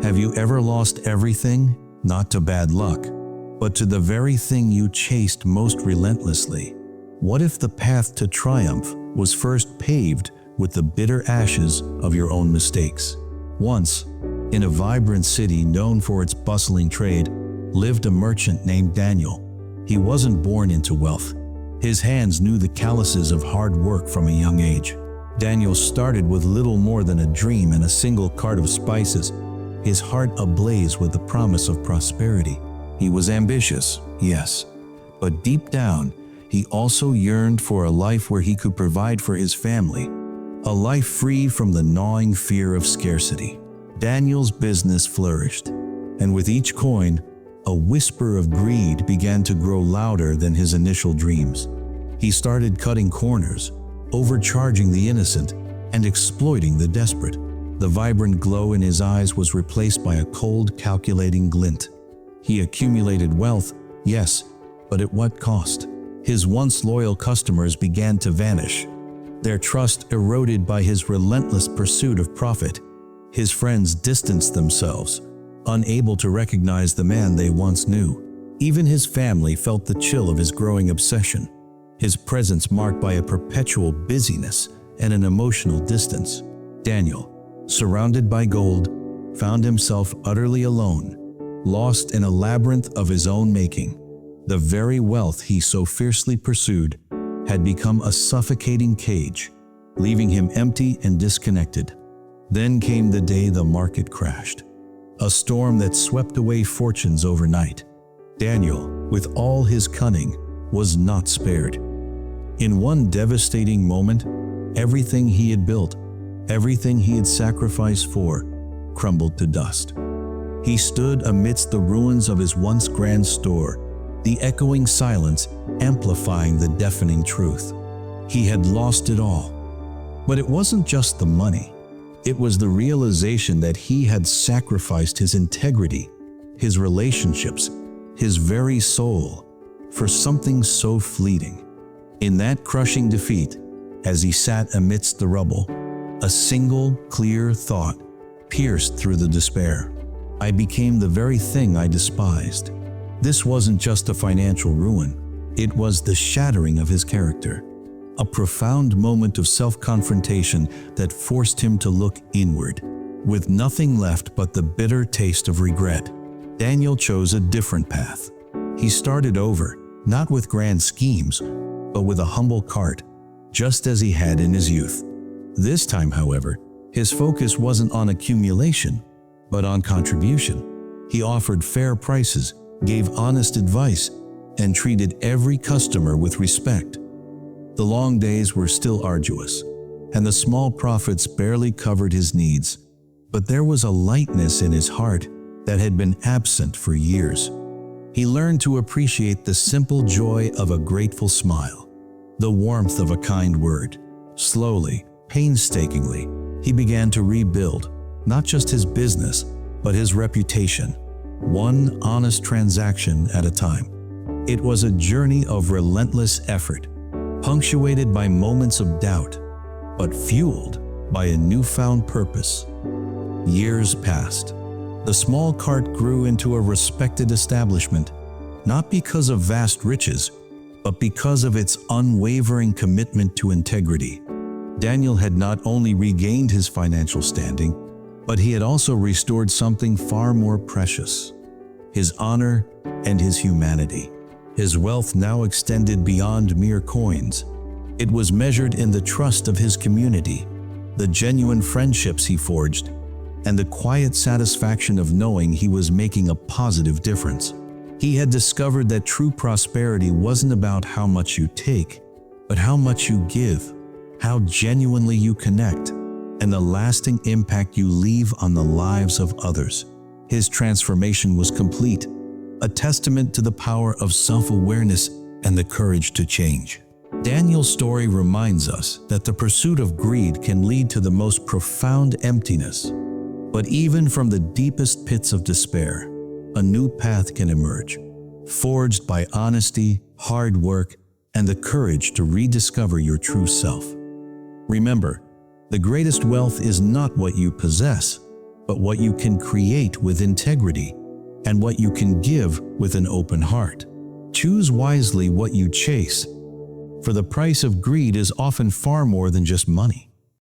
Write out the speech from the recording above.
Have you ever lost everything, not to bad luck, but to the very thing you chased most relentlessly? What if the path to triumph was first paved with the bitter ashes of your own mistakes? Once, in a vibrant city known for its bustling trade, lived a merchant named Daniel. He wasn't born into wealth. His hands knew the calluses of hard work from a young age. Daniel started with little more than a dream and a single cart of spices, his heart ablaze with the promise of prosperity. He was ambitious, yes, but deep down, he also yearned for a life where he could provide for his family, a life free from the gnawing fear of scarcity. Daniel's business flourished, and with each coin, a whisper of greed began to grow louder than his initial dreams. He started cutting corners, overcharging the innocent, and exploiting the desperate. The vibrant glow in his eyes was replaced by a cold, calculating glint. He accumulated wealth, yes, but at what cost? His once loyal customers began to vanish, their trust eroded by his relentless pursuit of profit. His friends distanced themselves, unable to recognize the man they once knew. Even his family felt the chill of his growing obsession, his presence marked by a perpetual busyness and an emotional distance. Daniel, surrounded by gold, found himself utterly alone, lost in a labyrinth of his own making. The very wealth he so fiercely pursued had become a suffocating cage, leaving him empty and disconnected. Then came the day the market crashed, a storm that swept away fortunes overnight. Daniel, with all his cunning, was not spared. In one devastating moment, everything he had built, everything he had sacrificed for, crumbled to dust. He stood amidst the ruins of his once grand store, the echoing silence amplifying the deafening truth. He had lost it all. But it wasn't just the money. It was the realization that he had sacrificed his integrity, his relationships, his very soul, for something so fleeting. In that crushing defeat, as he sat amidst the rubble, a single clear thought pierced through the despair. I became the very thing I despised. This wasn't just a financial ruin. It was the shattering of his character, a profound moment of self-confrontation that forced him to look inward. With nothing left but the bitter taste of regret, Daniel chose a different path. He started over, not with grand schemes, but with a humble cart, just as he had in his youth. This time, however, his focus wasn't on accumulation, but on contribution. He offered fair prices, gave honest advice, and treated every customer with respect. The long days were still arduous, and the small profits barely covered his needs, but there was a lightness in his heart that had been absent for years. He learned to appreciate the simple joy of a grateful smile, the warmth of a kind word. Slowly, painstakingly, he began to rebuild, not just his business, but his reputation, one honest transaction at a time. It was a journey of relentless effort, punctuated by moments of doubt, but fueled by a newfound purpose. Years passed. The small cart grew into a respected establishment, not because of vast riches, but because of its unwavering commitment to integrity. Daniel had not only regained his financial standing, but he had also restored something far more precious: his honor and his humanity. His wealth now extended beyond mere coins. It was measured in the trust of his community, the genuine friendships he forged, and the quiet satisfaction of knowing he was making a positive difference. He had discovered that true prosperity wasn't about how much you take, but how much you give, how genuinely you connect, and the lasting impact you leave on the lives of others. His transformation was complete, a testament to the power of self-awareness and the courage to change. Daniel's story reminds us that the pursuit of greed can lead to the most profound emptiness. But even from the deepest pits of despair, a new path can emerge, forged by honesty, hard work, and the courage to rediscover your true self. Remember, the greatest wealth is not what you possess, but what you can create with integrity and what you can give with an open heart. Choose wisely what you chase, for the price of greed is often far more than just money.